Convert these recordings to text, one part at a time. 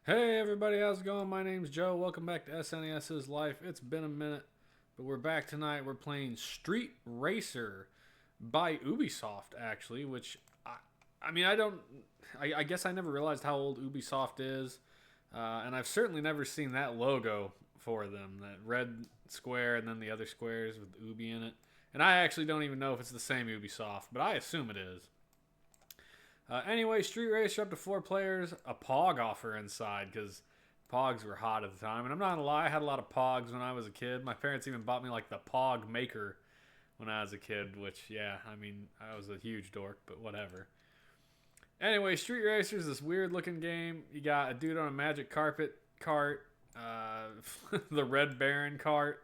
Hey everybody, how's it going? My name's Joe. Welcome back to SNES's Life. It's been a minute, but we're back tonight. We're playing Street Racer by Ubisoft, actually, which I mean, I guess I never realized how old Ubisoft is, and I've certainly never seen that logo for them, that red square and then the other squares with Ubi in it. And I actually don't even know if it's the same Ubisoft, but I assume it is. Anyway, Street Racer up to 4 players, a Pog offer inside because Pogs were hot at the time. And I'm not gonna lie, I had a lot of Pogs when I was a kid. My parents even bought me like the Pog Maker when I was a kid, which, yeah, I mean, I was a huge dork, but whatever. Anyway, Street Racer is this weird looking game. You got a dude on a magic carpet cart, the Red Baron cart.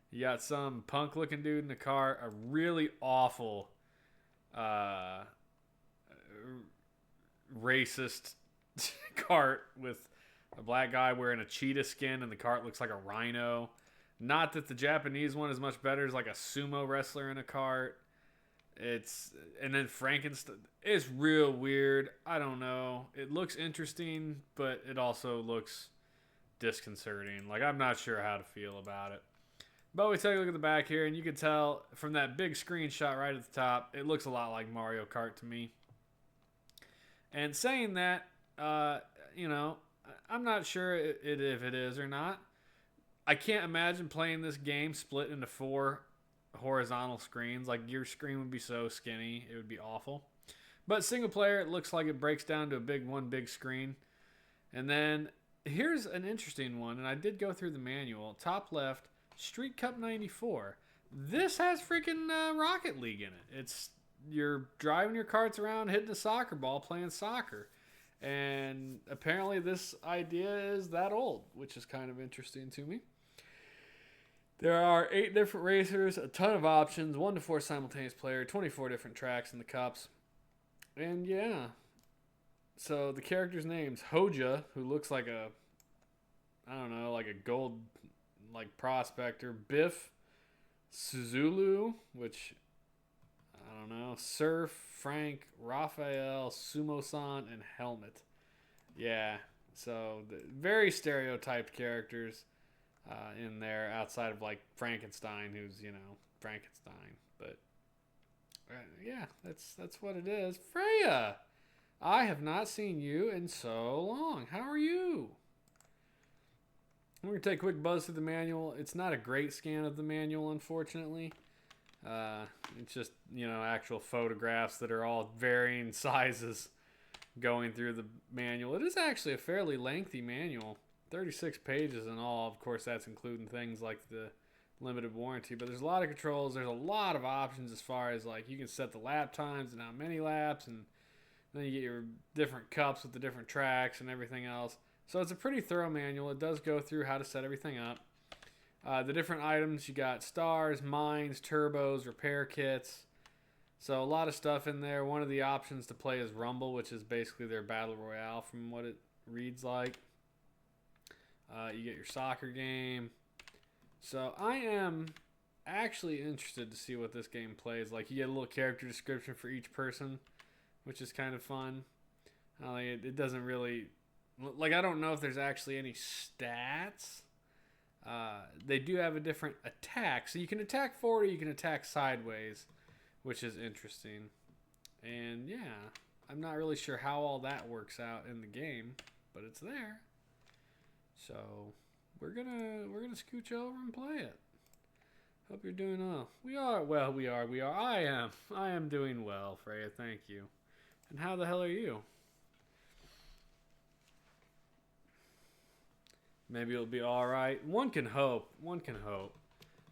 You got some punk looking dude in the cart, a really awful uh, racist cart with a black guy wearing a cheetah skin and the cart looks like a rhino. Not that the Japanese one is much better. It's like a sumo wrestler in a cart. And then Frankenstein. It's real weird. I don't know. It looks interesting, but it also looks disconcerting. Like, I'm not sure how to feel about it. But we take a look at the back here, and you can tell from that big screenshot right at the top, it looks a lot like Mario Kart to me. And saying that, you know, I'm not sure if it is or not. I can't imagine playing this game split into 4 horizontal screens. Like, your screen would be so skinny, it would be awful. But single player, it looks like it breaks down to one big screen. And then here's an interesting one, and I did go through the manual. Top left, Street Cup 94. This has freaking Rocket League in it. You're driving your carts around, hitting a soccer ball, playing soccer. And apparently this idea is that old, which is kind of interesting to me. There are 8 different racers, a ton of options, 1 to 4 simultaneous player, 24 different tracks in the cups. And yeah. So the character's name's Hoja, who looks like like a gold like prospector. Biff Suzulu, which I don't know. Surf, Frank, Raphael, Sumo-san, and Helmet. Yeah, so very stereotyped characters in there outside of like Frankenstein, who's, Frankenstein. But yeah, that's what it is. Freya, I have not seen you in so long. How are you? We're going to take a quick buzz through the manual. It's not a great scan of the manual, unfortunately. It's just, actual photographs that are all varying sizes going through the manual. It is actually a fairly lengthy manual. 36 pages in all. Of course, that's including things like the limited warranty. But there's a lot of controls. There's a lot of options as far as, like, you can set the lap times and how many laps. And then you get your different cups with the different tracks and everything else. So it's a pretty thorough manual. It does go through how to set everything up. The different items, you got stars, mines, turbos, repair kits. So a lot of stuff in there. One of the options to play is Rumble, which is basically their battle royale from what it reads like. You get your soccer game. So I am actually interested to see what this game plays like. You get a little character description for each person, which is kind of fun. It doesn't really... Like, I don't know if there's actually any stats. They do have a different attack. So you can attack forward or you can attack sideways, which is interesting. And yeah, I'm not really sure how all that works out in the game, but it's there. So we're gonna scooch over and play it. Hope you're doing well. We are. I am doing well, Freya. Thank you. And how the hell are you? Maybe it'll be all right. One can hope.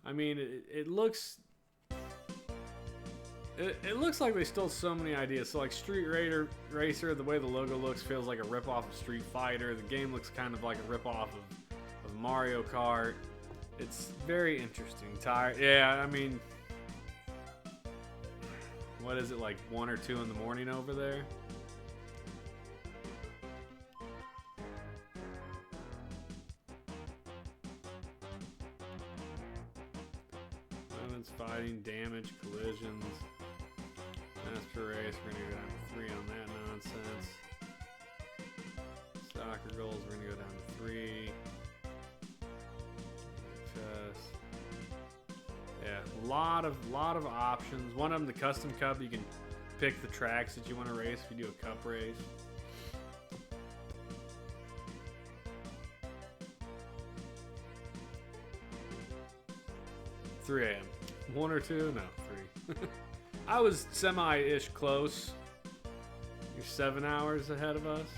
I mean, it looks... It looks like they stole so many ideas. So, like, Street Racer, the way the logo looks feels like a ripoff of Street Fighter. The game looks kind of like a ripoff of Mario Kart. It's very interesting. Yeah, I mean... What is it, like 1 or 2 in the morning over there? Fighting, damage, collisions. Master race, we're gonna go down to 3 on that nonsense. Soccer goals, we're gonna go down to 3. Chess. Yeah, a lot of options. One of them, the custom cup, you can pick the tracks that you want to race if you do a cup race. $3 a.m. 1 or 2? No, 3. I was semi-ish close. You're 7 hours ahead of us.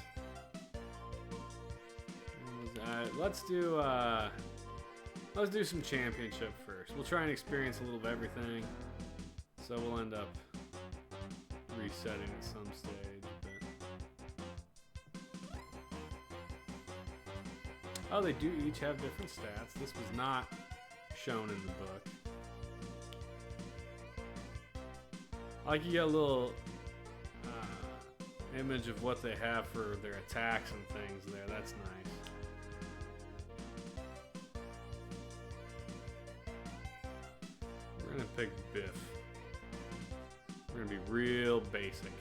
Let's do some championship first. We'll try and experience a little of everything. So we'll end up resetting at some stage. But... oh, they do each have different stats. This was not shown in the book. Like, you get a little image of what they have for their attacks and things there. That's nice. We're gonna pick Biff. We're gonna be real basic.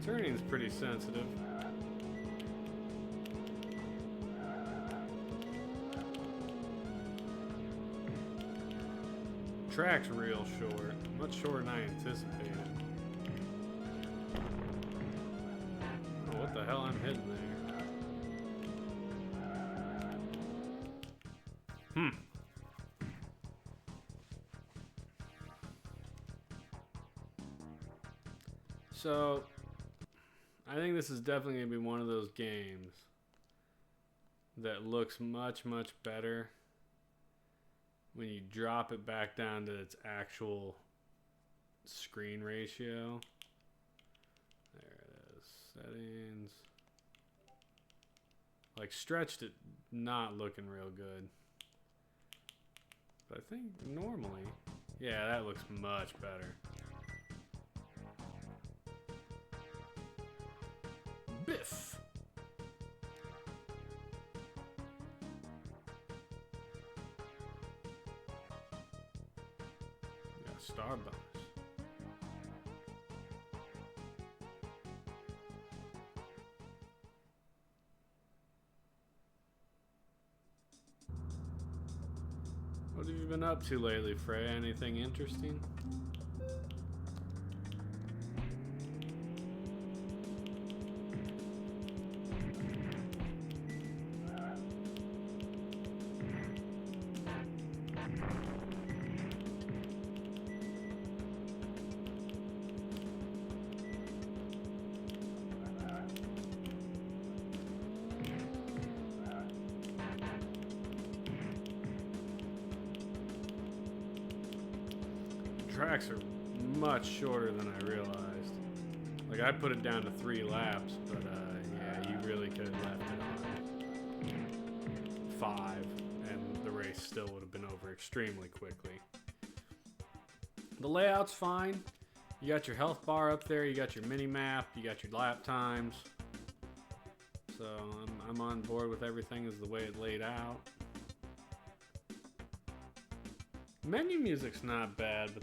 Turning's pretty sensitive. Track's real short. Much shorter than I anticipated. Oh, what the hell I'm hitting there? So, I think this is definitely going to be one of those games that looks much, much better when you drop it back down to its actual screen ratio. There it is. Settings. Like, stretched it, not looking real good. But I think normally, yeah, that looks much better. Biff. Got a star bonus. What have you been up to lately, Freya? Anything interesting? Tracks are much shorter than I realized. Like, I put it down to 3 laps, but yeah, you really could have left it on 5, and the race still would have been over extremely quickly. The layout's fine. You got your health bar up there, you got your mini map, you got your lap times. So I'm on board with everything as the way it laid out. Menu music's not bad, but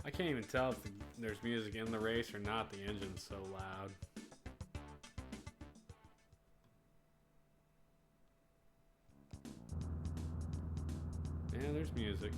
I can't even tell if there's music in the race or not. The engine's so loud. Yeah, there's music.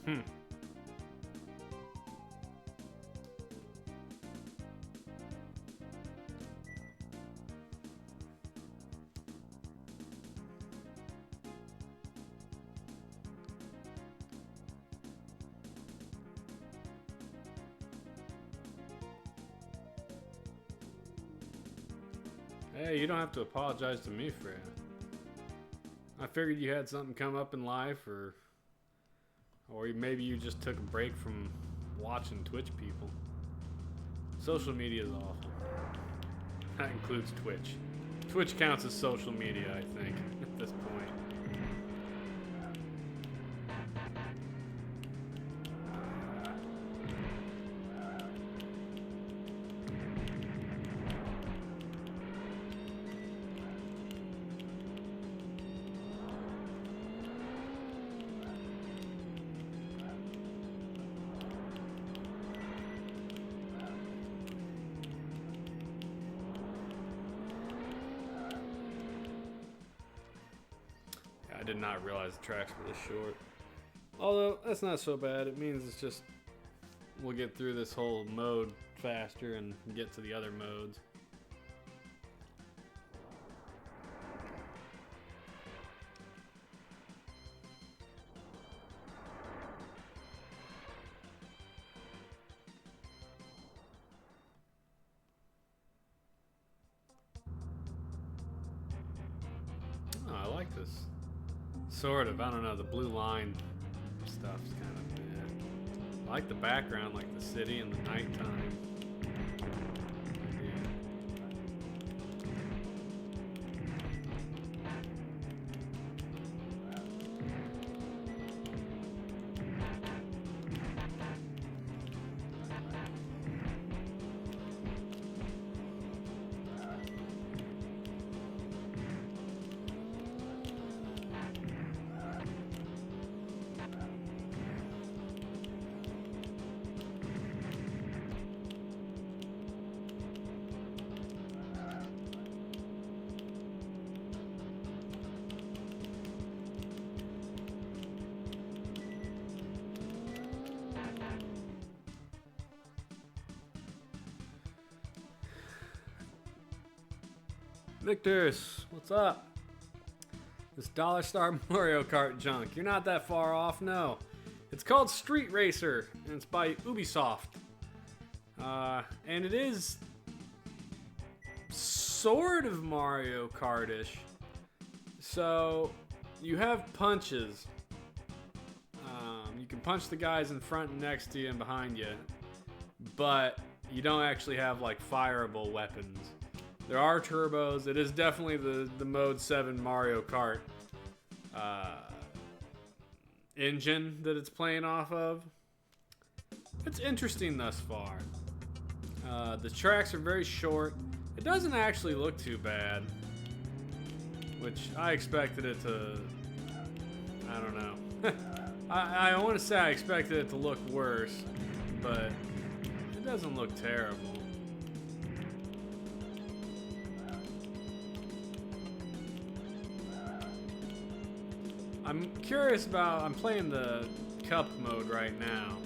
Hmm. Hey, you don't have to apologize to me for it. I figured you had something come up in life, or maybe you just took a break from watching Twitch people. Social media is awful. That includes Twitch. Twitch counts as social media, I think, at this point. I did not realize the tracks were this short. Although, that's not so bad. It means it's just, we'll get through this whole mode faster and get to the other modes. Oh, I like this. Sort of. I don't know. The blue line stuff's kind of bad. I like the background, like the city and the nighttime. Victors, what's up? This Dollar Star Mario Kart junk. You're not that far off, no. It's called Street Racer, and it's by Ubisoft. And it is sort of Mario Kart-ish. So, you have punches. You can punch the guys in front and next to you and behind you. But you don't actually have, like, fireable weapons. There are turbos. It is definitely the Mode 7 Mario Kart engine that it's playing off of. It's interesting thus far. The tracks are very short. It doesn't actually look too bad, which I expected it to... I don't know. I want to say I expected it to look worse, but it doesn't look terrible. I'm curious about, I'm playing the cup mode right now,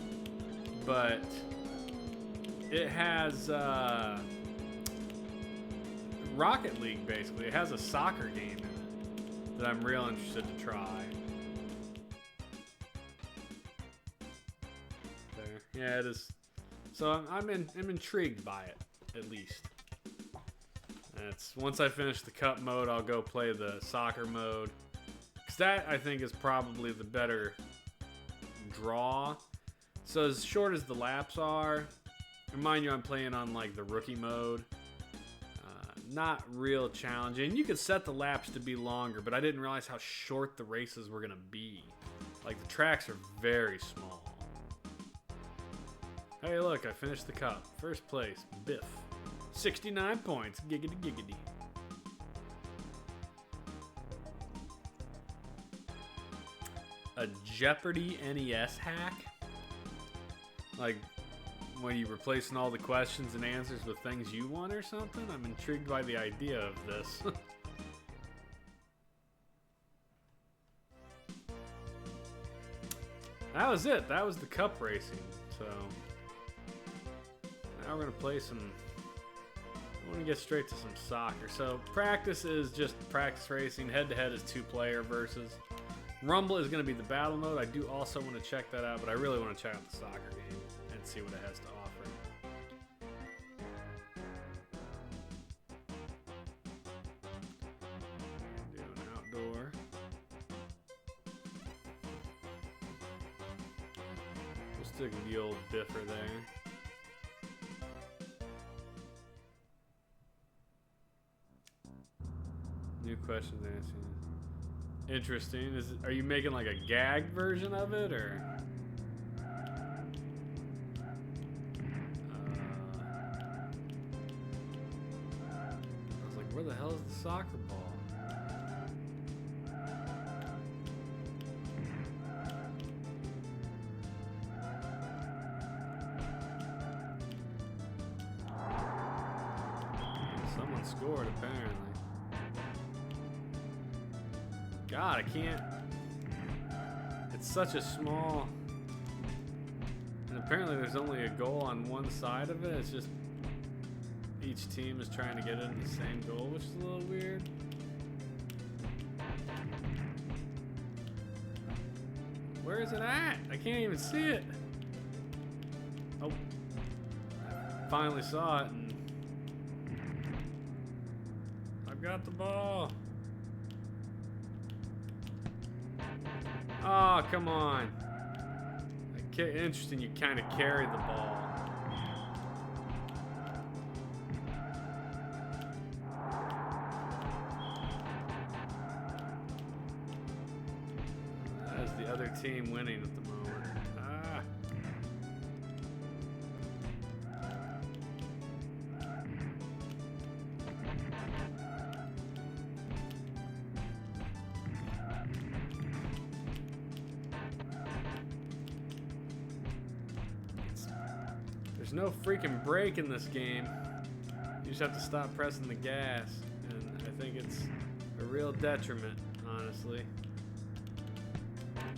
but it has Rocket League basically. It has a soccer game in it that I'm real interested to try. There, yeah, it is. So I'm intrigued by it, at least. It's once I finish the cup mode, I'll go play the soccer mode. That, I think, is probably the better draw. So as short as the laps are, and mind you, I'm playing on like the rookie mode. Not real challenging. You could set the laps to be longer, but I didn't realize how short the races were going to be. Like, the tracks are very small. Hey, look, I finished the cup. First place, Biff. 69 points. Giggity, giggity. A Jeopardy NES hack? Like, when you're replacing all the questions and answers with things you want or something? I'm intrigued by the idea of this. that was it. That was the cup racing. So now we're gonna play some. I want to get straight to some soccer. So practice is just practice racing. Head to head is 2-player versus. Rumble is going to be the battle mode. I do also want to check that out, but I really want to check out the soccer game and see what it has to offer. Do an outdoor. We'll stick with the old biffer there. New questions answered. Interesting. Are you making like a gag version of it, or? I was like, where the hell is the soccer ball? Someone scored, apparently. God, I can't. It's such a small. And apparently there's only a goal on one side of it. It's just each team is trying to get in the same goal, which is a little weird. Where is it at? I can't even see it. Oh. I finally saw it, and I've got the ball. Oh, come on. Interesting, you kind of carry the ball. That is the other team winning at the moment. Ah. There's no freaking brake in this game. You just have to stop pressing the gas, and I think it's a real detriment, honestly.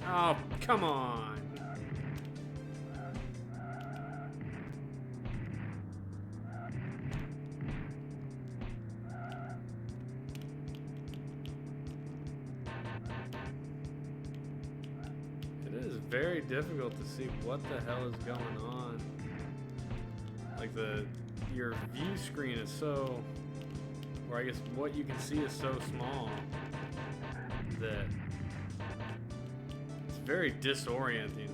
Oh, come on. It is very difficult to see what the hell is going on. Like your view screen is so, or I guess what you can see is so small that it's very disorienting.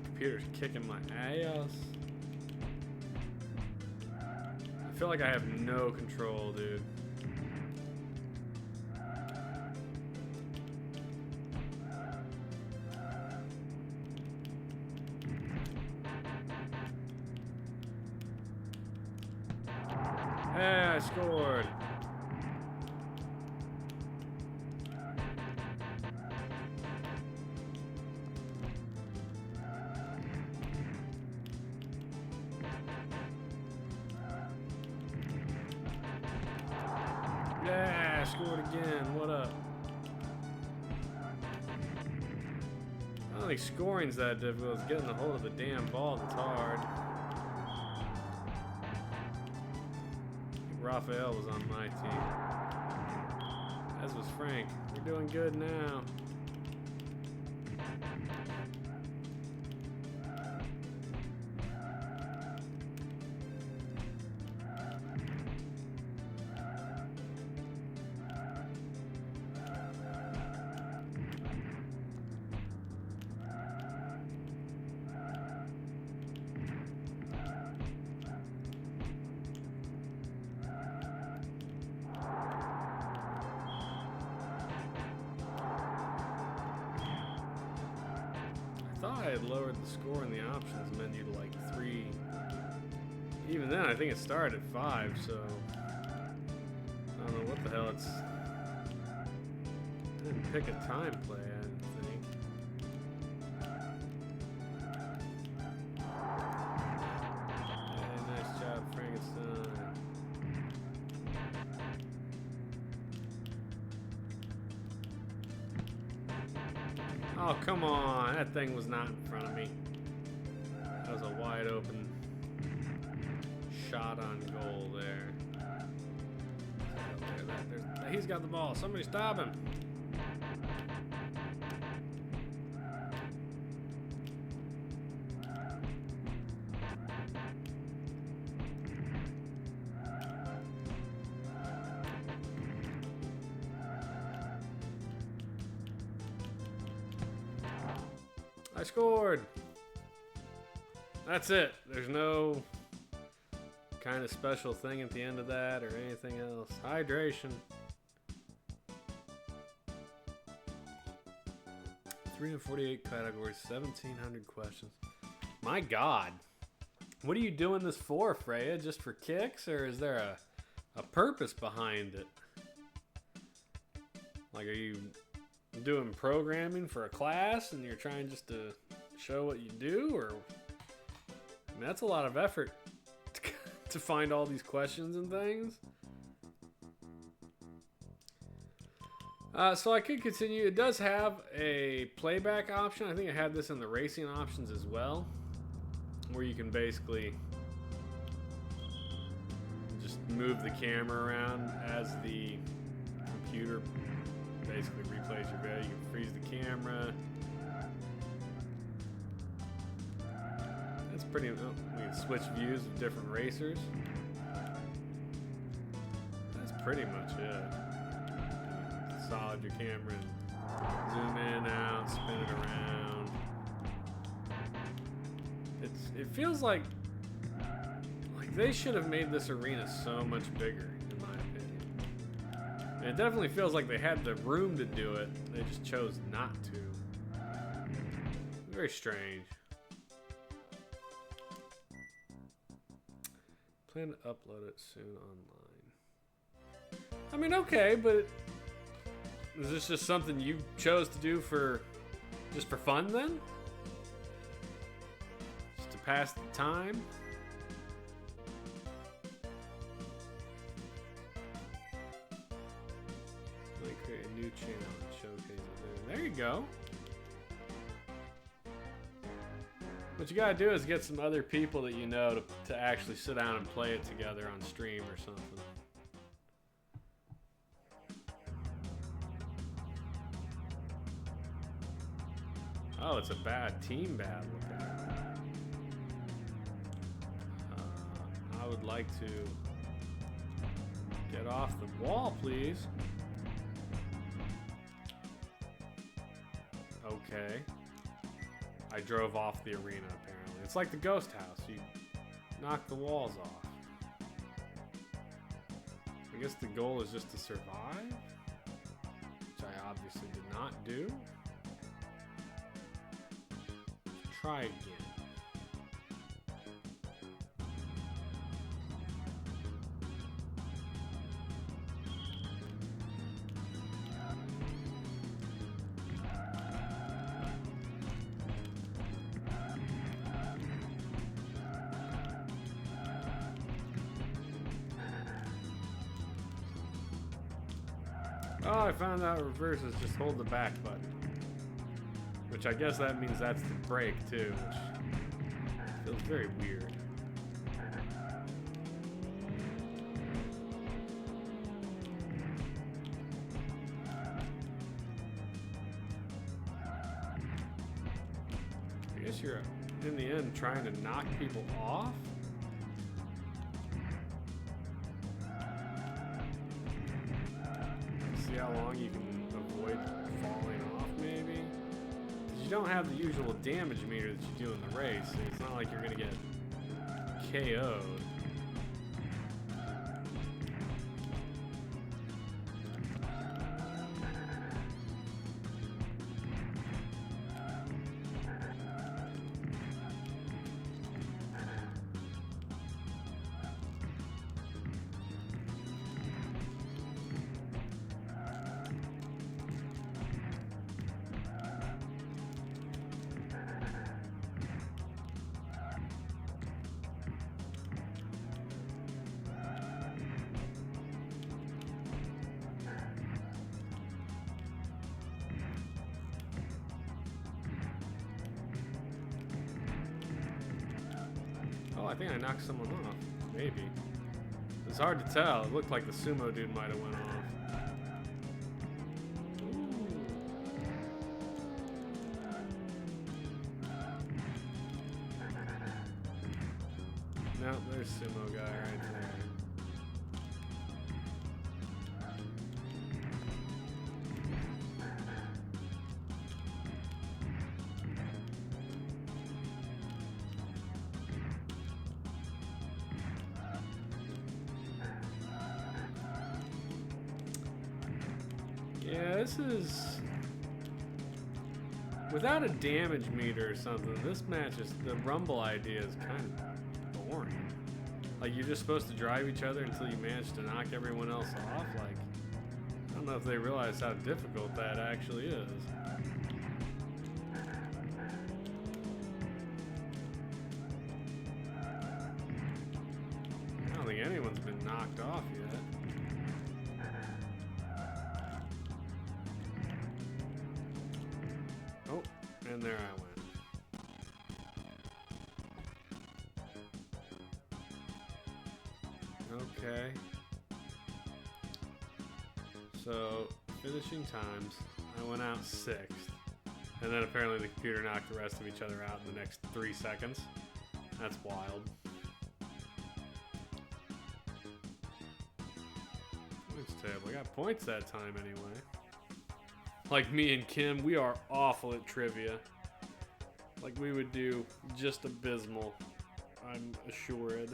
Computer's kicking my ass. I feel like I have no control, dude. Hey, I scored. Yeah, I scored again. What up? I don't think scoring's that difficult. It's getting a hold of the damn ball that's hard. Raphael was on my team. As was Frank. We're doing good now. I thought I had lowered the score in the options menu to like 3. Even then, I think it started at 5, so I don't know what the hell it's. I didn't pick a time play, I didn't think. Oh, come on. That thing was not in front of me. That was a wide open shot on goal there. He's got the ball. Somebody stop him. I scored. That's it. There's no kind of special thing at the end of that or anything else. Hydration. 348 categories, 1,700 questions. My God. What are you doing this for, Freya? Just for kicks, or is there a purpose behind it? Like, are you doing programming for a class and you're trying just to show what you do? Or, I mean, that's a lot of effort to find all these questions and things. So I could continue. It does have a playback option. I think it had this in the racing options as well, where you can basically just move the camera around as the computer basically replays your video. You can freeze the camera. That's pretty. Oh, we can switch views of different racers. That's pretty much it. Solid your camera and zoom in, out, spin it around. It feels like they should have made this arena so much bigger, in my opinion. And it definitely feels like they had the room to do it. They just chose not to. Very strange. Plan to upload it soon online. I mean, okay, but is this just something you chose to do just for fun then? Just to pass the time? Like create a new channel and showcase it there. There you go. What you gotta do is get some other people that you know to actually sit down and play it together on stream or something. Oh, it's a bad team battle. I would like to get off the wall, please. Okay. I drove off the arena, apparently. It's like the ghost house. You knock the walls off. I guess the goal is just to survive, which I obviously did not do. Try again. Oh, I found out reverse is just hold the back button. Which I guess that means that's the brake too, which feels very weird. I guess you're, in the end, trying to knock people off? See how long you can avoid falling off, maybe? You don't have the usual damage meter that you do in the race, so it's not like you're gonna get KO'd. I think I knocked someone off. Maybe. It's hard to tell. It looked like the sumo dude might have went off. No, there's sumo guy right there. Yeah, this is... Without a damage meter or something, this match is... The rumble idea is kind of boring. Like, you're just supposed to drive each other until you manage to knock everyone else off. Like, I don't know if they realize how difficult that actually is. I don't think anyone's been knocked off yet. Oh, and there I went. Okay. So, finishing times, I went out 6th. And then apparently the computer knocked the rest of each other out in the next 3 seconds. That's wild. Points table. I got points that time anyway. Like me and Kim, we are awful at trivia. Like we would do just abysmal, I'm assured.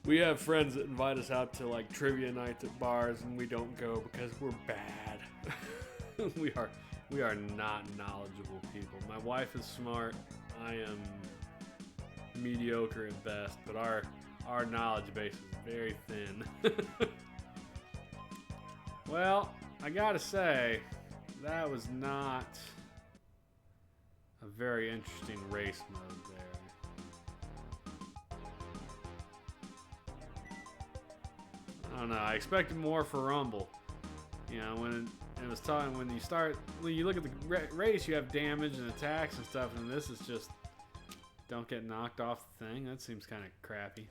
We have friends that invite us out to like trivia nights at bars and we don't go because we're bad. we are not knowledgeable people. My wife is smart. I am mediocre at best, but our knowledge base is very thin. Well, I gotta say, that was not a very interesting race mode there. I don't know. I expected more for Rumble. You know, when it was talking, when you look at the race, you have damage and attacks and stuff, and this is just don't get knocked off the thing. That seems kind of crappy.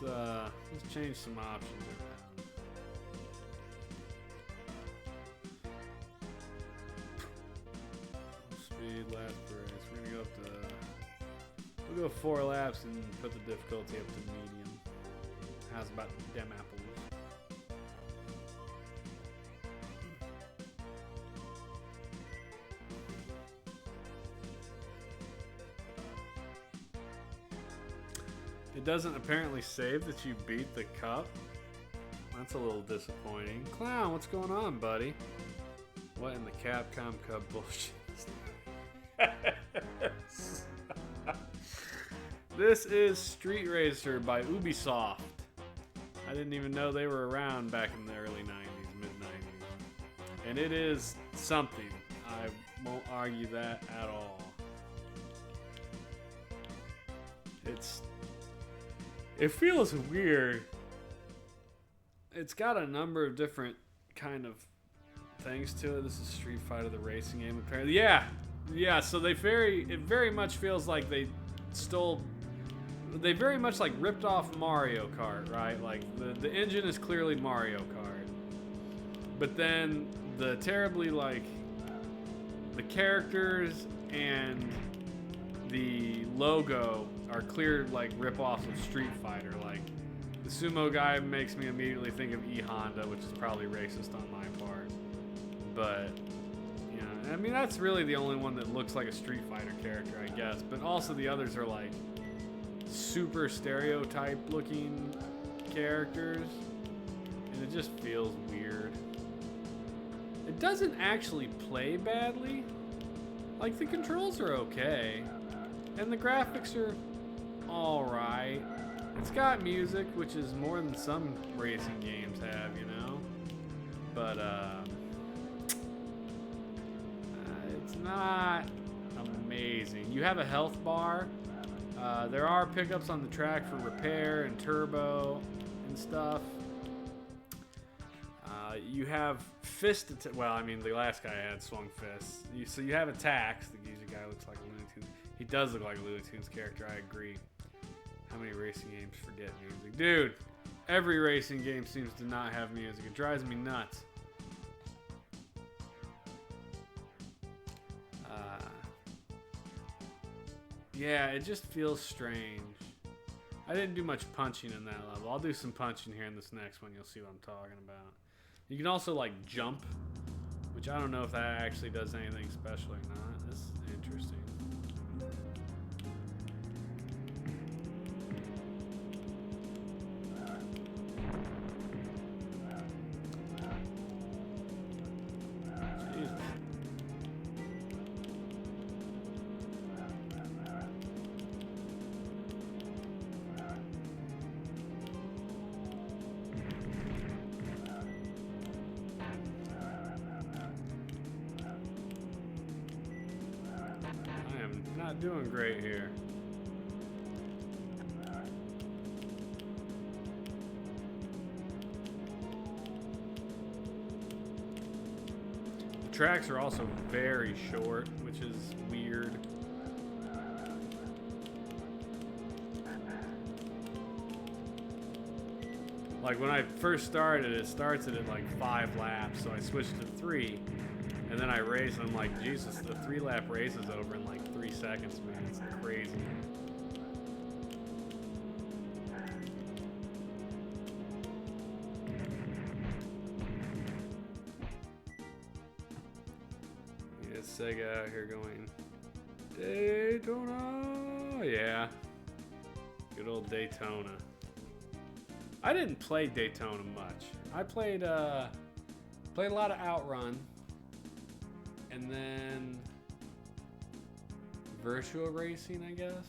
Let's change some options around. Speed, last race. We're gonna go up to. We'll go 4 laps and put the difficulty up to medium. How's about them apples? It doesn't apparently save that you beat the cup. That's a little disappointing. Clown, what's going on, buddy? What in the Capcom Cup bullshit is this? This is Street Racer by Ubisoft. I didn't even know they were around back in the early 90s, mid-90s. And it is something. I won't argue that at all. It feels weird. It's got a number of different kind of things to it. This is Street Fighter, the racing game, apparently. Yeah. So it very much feels like they very much like ripped off Mario Kart, right? Like the engine is clearly Mario Kart, but then the terribly like the characters and the logo are clear like rip-offs of Street Fighter. Like the sumo guy makes me immediately think of E Honda, which is probably racist on my part. But yeah, I mean that's really the only one that looks like a Street Fighter character, I guess. But also the others are like super stereotype looking characters, and it just feels weird. It doesn't actually play badly. Like the controls are okay. And the graphics are alright. It's got music, which is more than some racing games have, you know? But, it's not amazing. You have a health bar. There are pickups on the track for repair and turbo and stuff. You have fist attack. Well, I mean, the last guy had swung fists. So you have attacks. The geezer guy guy looks like a Looney Tunes. He does look like a Looney Tunes character, I agree. How many racing games forget music? Dude, every racing game seems to not have music. It drives me nuts. Yeah, it just feels strange. I didn't do much punching in that level. I'll do some punching here in this next one. You'll see what I'm talking about. You can also like jump, which I don't know if that actually does anything special or not. This is interesting. Not doing great here. The tracks are also very short, which is weird. Like when I first started, it starts at like 5 laps, so I switched to 3. And then I race, and I'm like, Jesus, the 3-lap race is over in like 3 seconds, man. It's crazy. Yeah, Sega out here going, Daytona. Yeah. Good old Daytona. I didn't play Daytona much. I played a lot of Outrun. And then virtual racing, I guess.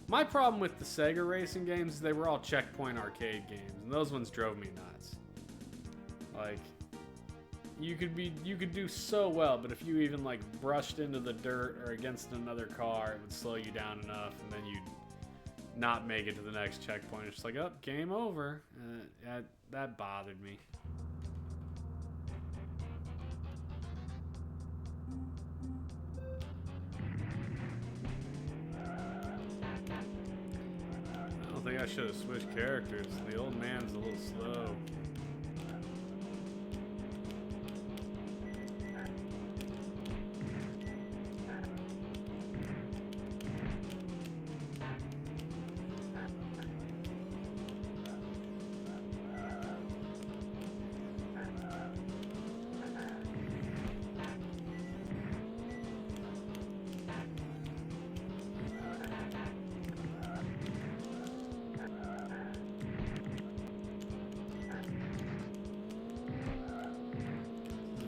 My problem with the Sega racing games is they were all checkpoint arcade games, and those ones drove me nuts. Like, you could do so well, but if you even like brushed into the dirt or against another car, it would slow you down enough, and then you'd not make it to the next checkpoint. It's just like, oh, game over. That bothered me. I think I should have switched characters. The old man's a little slow.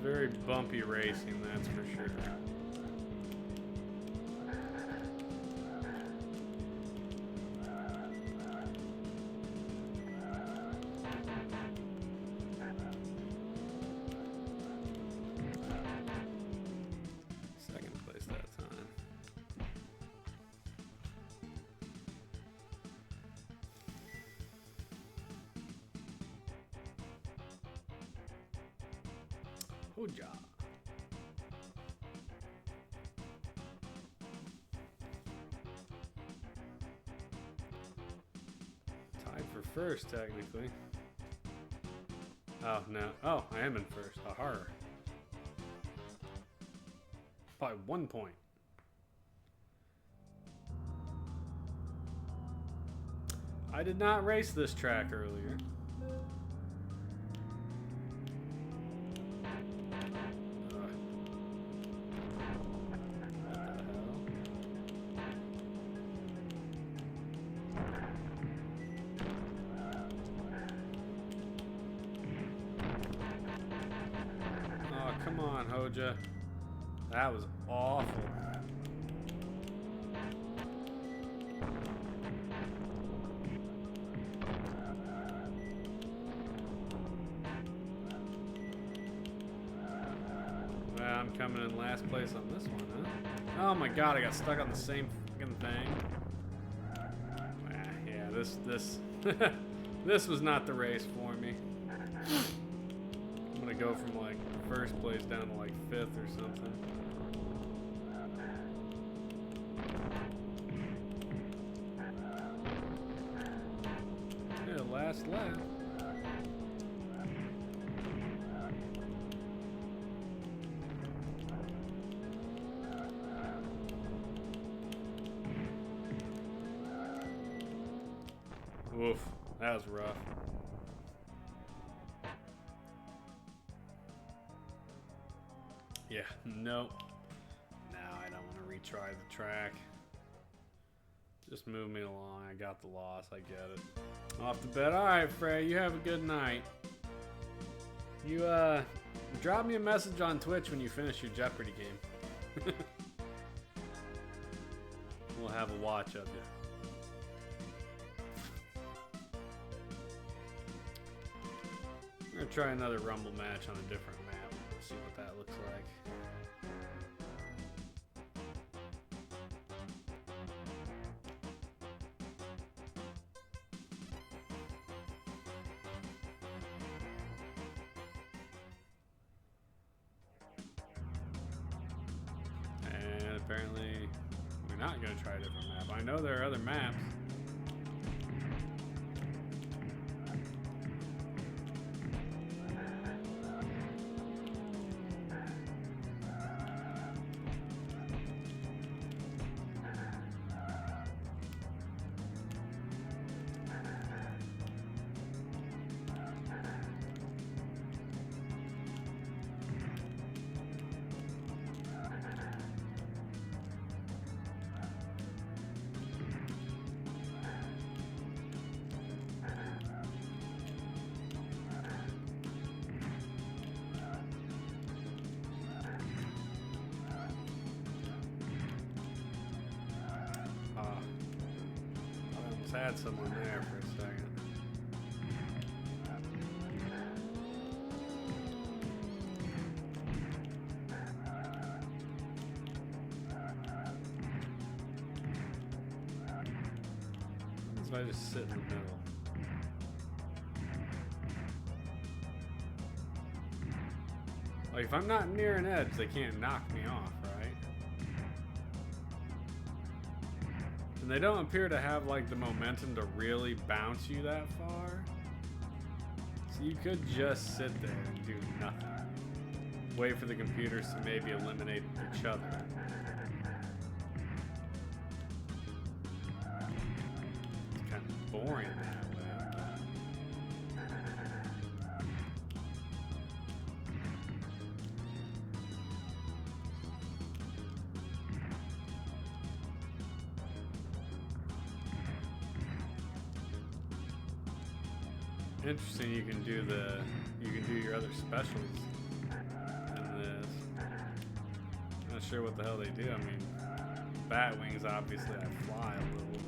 Very bumpy racing, that's for sure. Second place that time. Hoo-ja. Tied for first, technically. Oh, no. Oh, I am in first. Aha. By 1 point. I did not race this track earlier. Come on, Hoja. That was awful. Well, I'm coming in last place on this one, huh? Oh my god, I got stuck on the same fucking thing. Yeah, this this was not the race for me. I'm gonna go from like first place down to like 5th or something. last lap. Oof, that was rough. Yeah, nope. Now I don't want to retry the track. Just move me along. I got the loss. I get it. Off the bed. All right, Frey. You have a good night. You drop me a message on Twitch when you finish your Jeopardy game. We'll have a watch of you. I'm gonna try another Rumble match on a different map. See what that looks like. And apparently we're not gonna try a different map. I know there are other maps. Had someone there for a second. So I just sit in the middle. Like if I'm not near an edge, they can't knock me off, right? And they don't appear to have like the momentum to really bounce you that far. So you could just sit there and do nothing. Wait for the computers to maybe eliminate each other. It's kind of boring that way. Interesting, you can do your other specials in this. Not sure what the hell they do. I mean, bat wings, obviously I fly a little bit.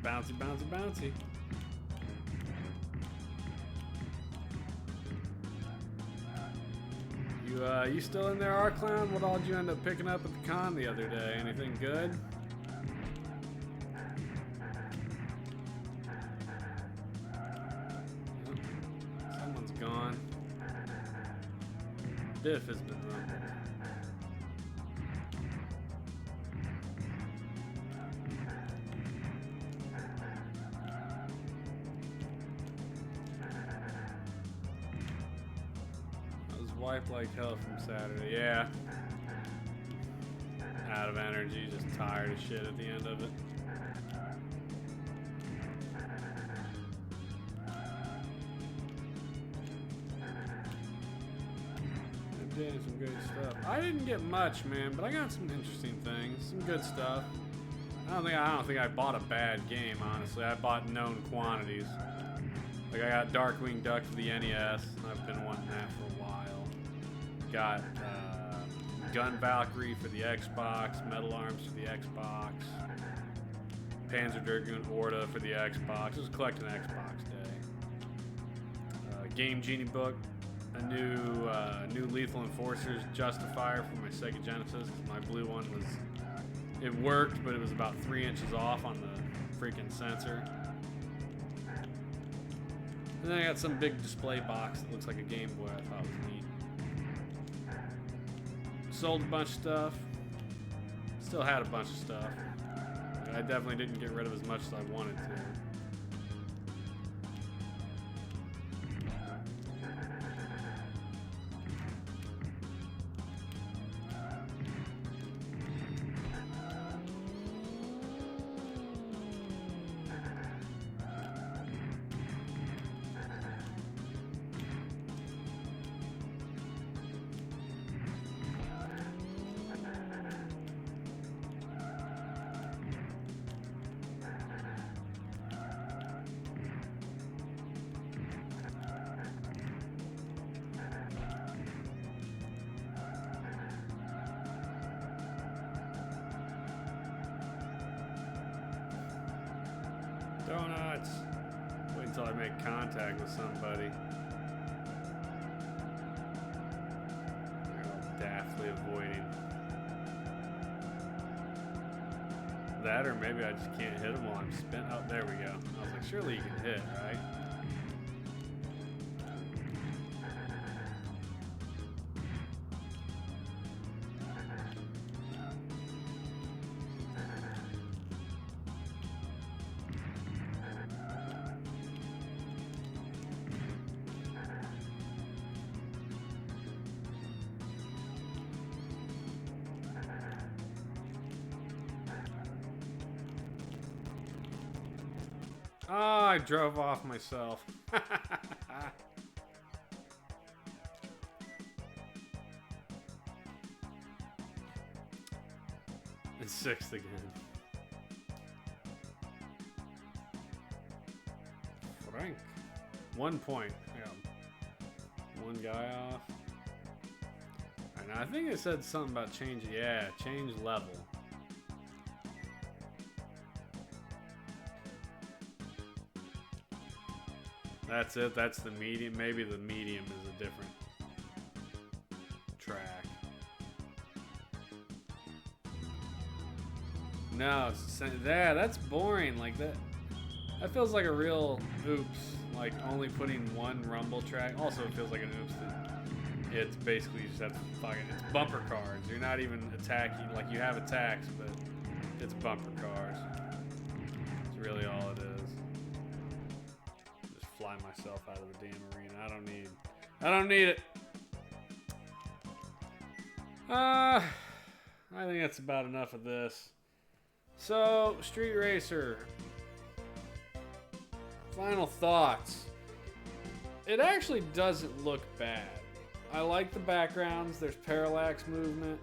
Bouncy, bouncy, bouncy. You still in there, R-Clown? What all did you end up picking up at the con the other day? Anything good? Someone's gone. Biff has been rumbled. Wiped like hell from Saturday. Yeah. Out of energy, just tired of shit at the end of it. I did some good stuff. I didn't get much, man, but I got some interesting things, some good stuff. I don't think I bought a bad game, honestly. I bought known quantities. Like I got Darkwing Duck for the NES. I've been wanting that for a while. got Gun Valkyrie for the Xbox, Metal Arms for the Xbox, Panzer Dragoon Orta for the Xbox. It was collecting Xbox Day. Game Genie book, a new Lethal Enforcers Justifier for my Sega Genesis. My blue one it worked, but it was about 3 inches off on the freaking sensor. And then I got some big display box that looks like a Game Boy I thought was neat. Sold a bunch of stuff. Still had a bunch of stuff. I definitely didn't get rid of as much as I wanted to. Donuts. Wait until I make contact with somebody. They're all daftly avoiding. That, or maybe I just can't hit them while I'm spin. Oh, there we go. I was like, surely you can hit, right? Oh, I drove off myself. And sixth again. Frank. 1 point. Yeah. One guy off. And I think it said something about change. Yeah, change level. That's it. That's the medium. Maybe the medium is a different track. No, yeah, that's boring. Like that. That feels like a real oops. Like only putting one rumble track. Also, it feels like an oops that it's basically just that fucking. It's bumper cars. You're not even attacking. Like you have attacks, but it's bumper cars. It's really all it is. Fly myself out of the damn arena. I don't need it. I think that's about enough of this. So, Street Racer. Final thoughts. It actually doesn't look bad. I like the backgrounds. There's parallax movement.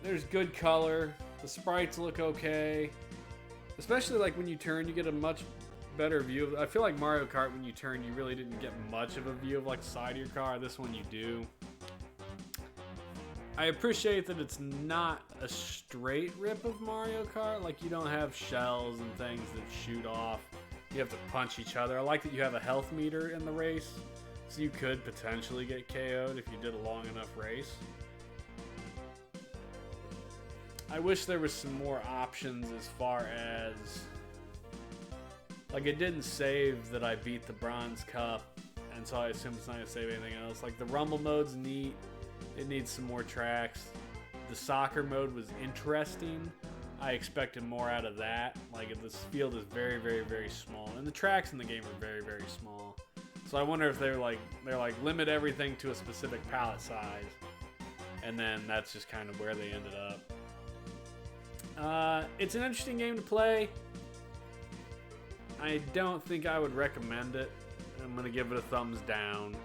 There's good color. The sprites look okay. Especially like when you turn, you get a much better view. I feel like Mario Kart, when you turn, you really didn't get much of a view of like the side of your car. This one you do. I appreciate that it's not a straight rip of Mario Kart. Like you don't have shells and things that shoot off. You have to punch each other. I like that you have a health meter in the race, so you could potentially get KO'd if you did a long enough race. I wish there was some more options as far as like it didn't save that I beat the Bronze Cup, and so I assume it's not gonna save anything else. Like the Rumble mode's neat. It needs some more tracks. The soccer mode was interesting. I expected more out of that. Like this field is very, very, very small, and the tracks in the game are very, very small. So I wonder if they're like limit everything to a specific pallet size, and then that's just kind of where they ended up. It's an interesting game to play. I don't think I would recommend it. I'm gonna give it a thumbs down.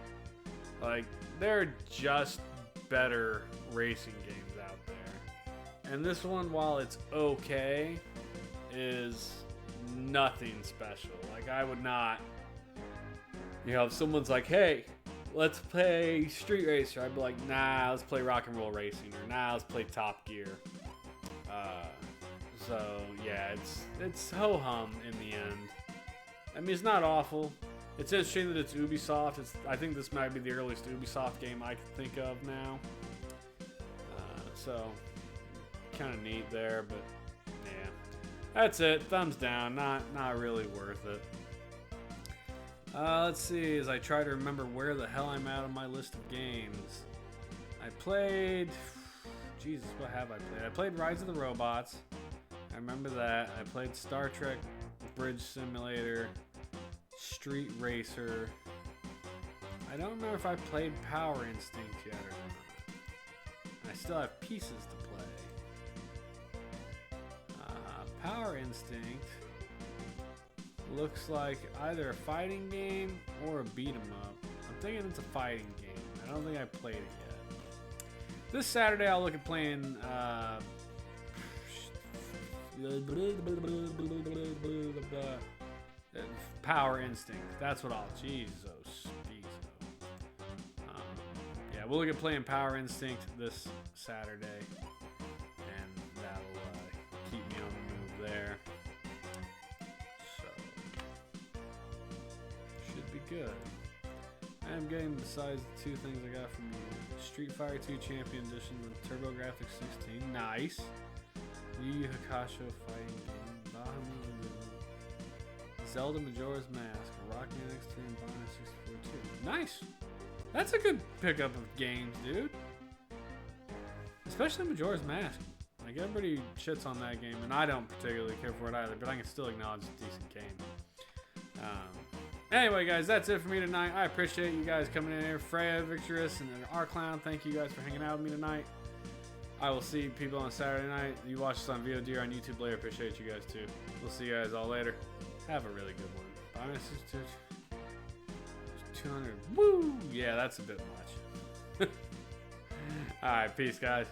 Like, there are just better racing games out there. And this one, while it's okay, is nothing special. Like, I would not, if someone's like, hey, let's play Street Racer. I'd be like, nah, let's play Rock and Roll Racing, or nah, let's play Top Gear. So yeah, it's ho hum in the end. I mean, it's not awful. It's interesting that it's Ubisoft. I think this might be the earliest Ubisoft game I can think of now. So kind of neat there, but yeah, that's it. Thumbs down. Not really worth it. Let's see, as I try to remember where the hell I'm at on my list of games. I played... Jesus, what have I played? I played Rise of the Robots. I remember that. I played Star Trek Bridge Simulator, Street Racer. I don't remember if I played Power Instinct yet or not. I still have pieces to play. Power Instinct looks like either a fighting game or a beat 'em up. I'm thinking it's a fighting game. I don't think I played it yet. This Saturday I'll look at playing Power Instinct. That's what I'll... Jesus. Yeah, we'll look at playing Power Instinct this Saturday. And that'll keep me on the move there. Good. I am getting, besides the two things I got from you, Street Fighter 2 Champion Edition with TurboGrafx 16. Nice. Yu Yu Hakusho fighting game. Zelda Majora's Mask. Rockman X3 and Bond 64 2. Nice. That's a good pickup of games, dude. Especially Majora's Mask. Like, everybody shits on that game, and I don't particularly care for it either, but I can still acknowledge it's a decent game. Anyway, guys, that's it for me tonight. I appreciate you guys coming in here. Freya, Victorous, and R-Clown, thank you guys for hanging out with me tonight. I will see people on Saturday night. You watch this on VOD or on YouTube later. Appreciate you guys, too. We'll see you guys all later. Have a really good one. Bye. 200. Woo! Yeah, that's a bit much. All right, peace, guys.